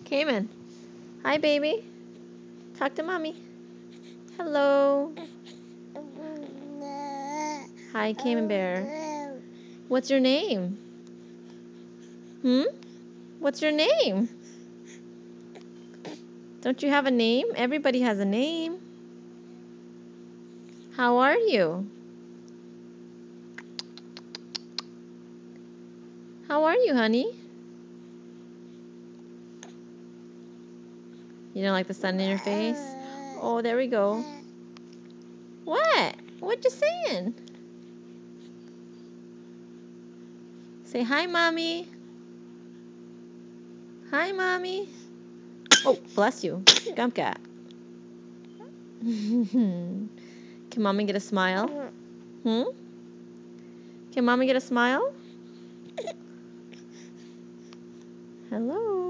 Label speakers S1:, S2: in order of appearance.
S1: Cayman. Hi, baby. Talk to mommy. Hello. Hi, Cayman Bear. What's your name? What's your name? Don't you have a name? Everybody has a name. How are you? How are you, honey? You don't like the sun in your face? Oh, there we go. What? What you saying? Say hi, mommy. Hi, mommy. Oh, bless you. Gumcat. Can mommy get a smile? Can mommy get a smile? Hello.